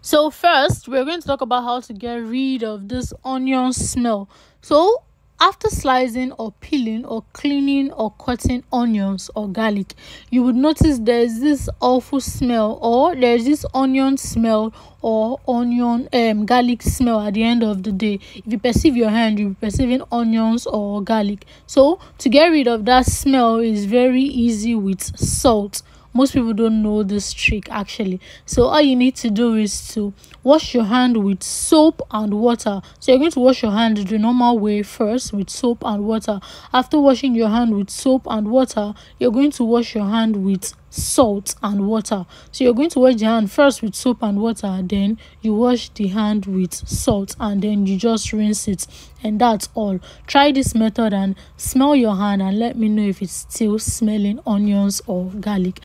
So first, we're going to talk about how to get rid of this onion smell. So after slicing or peeling or cleaning or cutting onions or garlic, you would notice there's this awful smell, or there's this onion smell or onion garlic smell at the end of the day. If you perceive your hand, you'll be perceiving onions or garlic. So to get rid of that smell is very easy with salt. Most people don't know this trick actually. So all you need to do is to wash your hand with soap and water. So you're going to wash your hand the normal way first with soap and water. After washing your hand with soap and water, you're going to wash your hand with salt and water. So you're going to wash the hand first with soap and water, then you wash the hand with salt, and then you just rinse it, and that's all. Try this method and smell your hand and let me know if it's still smelling onions or garlic.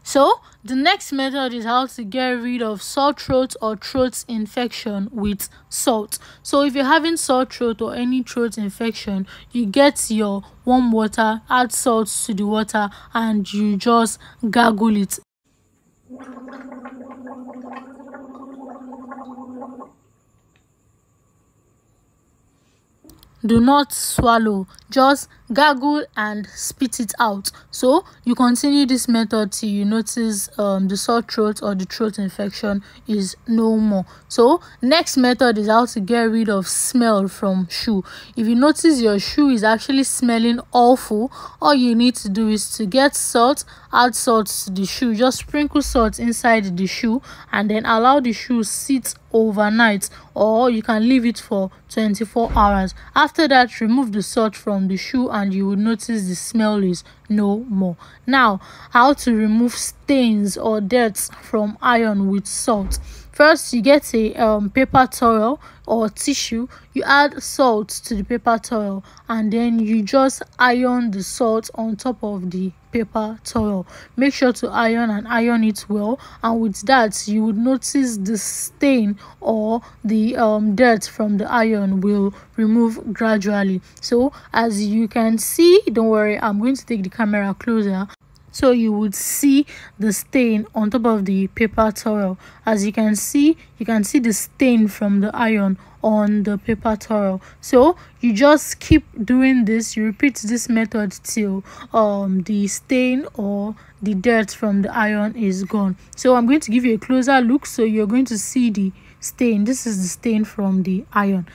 So the next method is how to get rid of sore throat or throat infection with salt. So if you're having sore throat or any throat infection, you get your warm water, add salt to the water, and you just gargle it. Do not swallow, just gargle and spit it out. So you continue this method till you notice the sore throat or the throat infection is no more. So next method is how to get rid of smell from shoe. If you notice your shoe is actually smelling awful, all you need to do is to get salt, add salt to the shoe, just sprinkle salt inside the shoe, and then allow the shoe sit overnight, or you can leave it for 24 hours. After that, remove the salt from the shoe and you will notice the smell is no more. Now, how to remove stains or dirt from iron with salt. First, you get a paper towel or tissue, you add salt to the paper towel, and then you just iron the salt on top of the paper towel. Make sure to iron it well, and with that you would notice the stain or the dirt from the iron will remove gradually. So as you can see, don't worry, I'm going to take the camera closer so you would see the stain on top of the paper towel. As you can see the stain from the iron on the paper towel. So you just keep doing this, you repeat this method till the stain or the dirt from the iron is gone. So I'm going to give you a closer look so you're going to see the stain. This is the stain from the iron.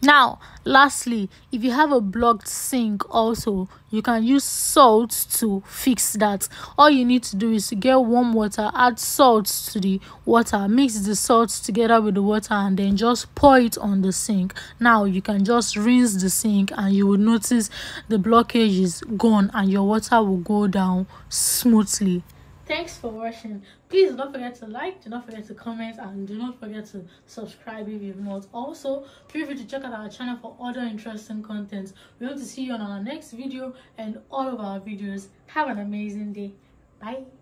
Now, lastly, if you have a blocked sink also, you can use salt to fix that. All you need to do is to get warm water, add salt to the water, mix the salt together with the water, and then just pour it on the sink. Now you can just rinse the sink and you will notice the blockage is gone and your water will go down smoothly. Thanks for watching. Please do not forget to like, do not forget to comment, and do not forget to subscribe if you've not. Also, feel free to check out our channel for other interesting content. We hope to see you on our next video and all of our videos. Have an amazing day. Bye.